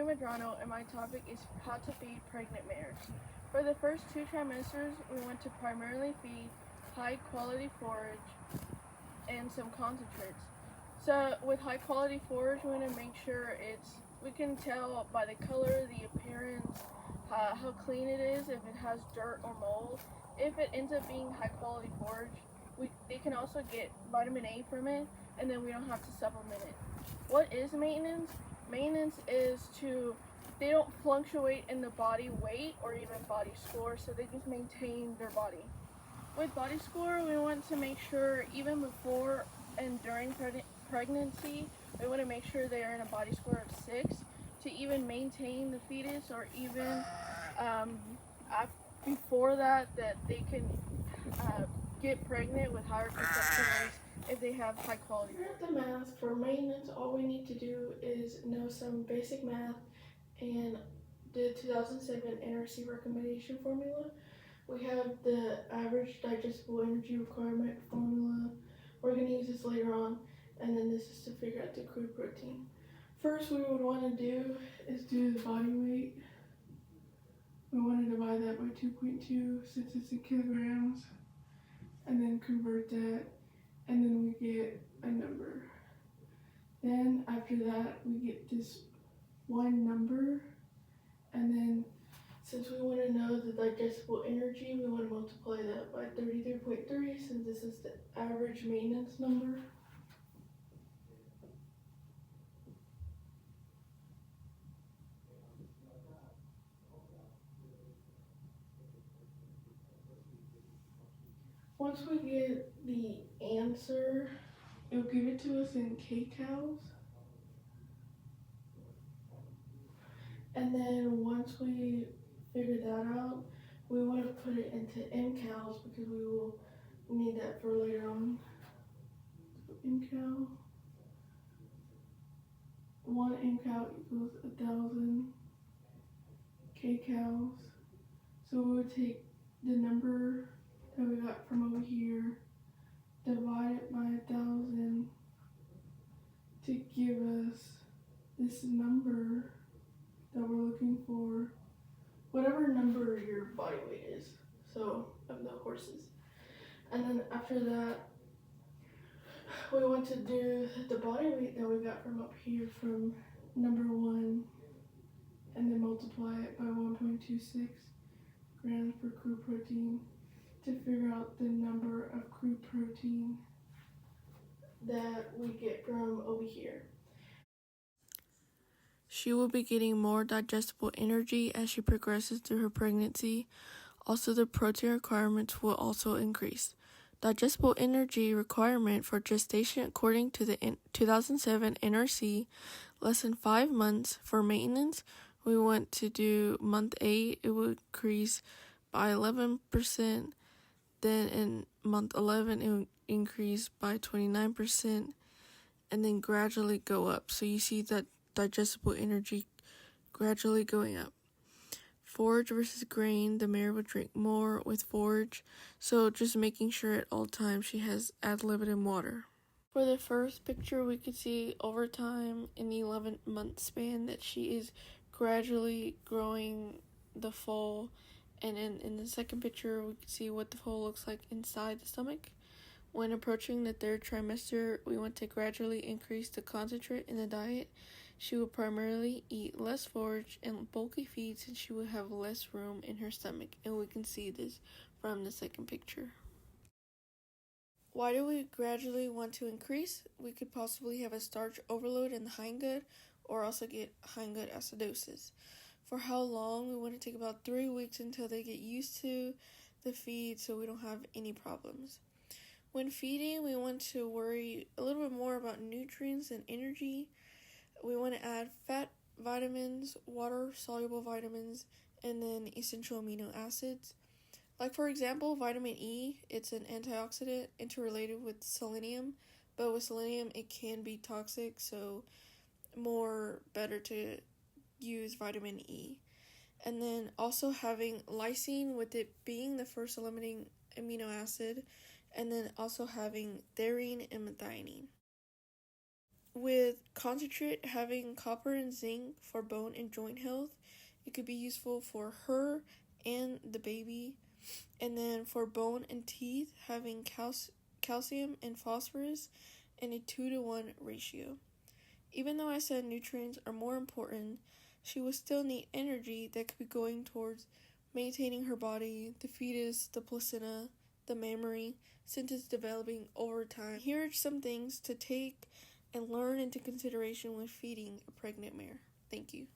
Medrano, and my topic is how to feed pregnant mares. For the first 2 trimesters, we want to primarily feed high-quality forage and some concentrates. So with high-quality forage, we want to make sure we can tell by the color, the appearance, how clean it is, if it has dirt or mold. If it ends up being high-quality forage, they can also get vitamin A from it, and then we don't have to supplement it. What is maintenance? Maintenance is they don't fluctuate in the body weight or even body score, so they just maintain their body. With body score, we want to make sure even before and during pregnancy, we want to make sure they are in a body score of 6 to even maintain the fetus, or even before that they can get pregnant with higher conception rates if they have high quality. The math for maintenance, all we need to do is know some basic math and the 2007 NRC recommendation formula. We have the average digestible energy requirement formula. We're going to use this later on, and then this is to figure out the crude protein. First, what we would want to do is do the body weight. We want to divide that by 2.2 since it's in kilograms, and then convert that, and then we get a number. Then after that, we get this one number, and then since we want to know the digestible energy, we want to multiply that by 33.3 since this is the average maintenance number. Once we get the answer, it'll give it to us in kcals. And then once we figure that out, we want to put it into mcals because we will need that for later on. So mcal, 1 mcal equals 1,000 kcals. So we would take the number that we got from over here, divide it by 1,000 to give us this number that we're looking for, whatever number your body weight is, so of the horses. And then after that, we want to do the body weight that we got from up here from number 1, and then multiply it by 1.26 grams per crude protein to figure out the number of crude protein that we get from over here. She will be getting more digestible energy as she progresses through her pregnancy. Also, the protein requirements will also increase. Digestible energy requirement for gestation according to the 2007 NRC, less than 5 months. For maintenance, we want to do month 8, it will increase by 11%. Then in month 11, it will increase by 29%, and then gradually go up. So you see that digestible energy gradually going up. Forage versus grain, the mare will drink more with forage, so just making sure at all times she has ad-libitum water. For the first picture, we could see over time in the 11-month span that she is gradually growing the foal, and in the second picture, we can see what the foal looks like inside the stomach. When approaching the 3rd trimester, we want to gradually increase the concentrate in the diet. She will primarily eat less forage and bulky feed since she will have less room in her stomach, and we can see this from the second picture. Why do we gradually want to increase? We could possibly have a starch overload in the hindgut, or also get hindgut acidosis. For how long? We want to take about 3 weeks until they get used to the feed so we don't have any problems. When feeding, we want to worry a little bit more about nutrients and energy. We want to add fat, vitamins, water-soluble vitamins, and then essential amino acids. Like, for example, vitamin E, it's an antioxidant interrelated with selenium, but with selenium, it can be toxic, so better to use vitamin E. And then also having lysine, with it being the first eliminating amino acid, and then also having therine and methionine. with concentrate having copper and zinc for bone and joint health, it could be useful for her and the baby. And then for bone and teeth, having calcium and phosphorus in a 2-to-1 ratio. Even though I said nutrients are more important, she will still need energy that could be going towards maintaining her body, the fetus, the placenta, the mammary, since it's developing over time. Here are some things to take and learn into consideration when feeding a pregnant mare. Thank you.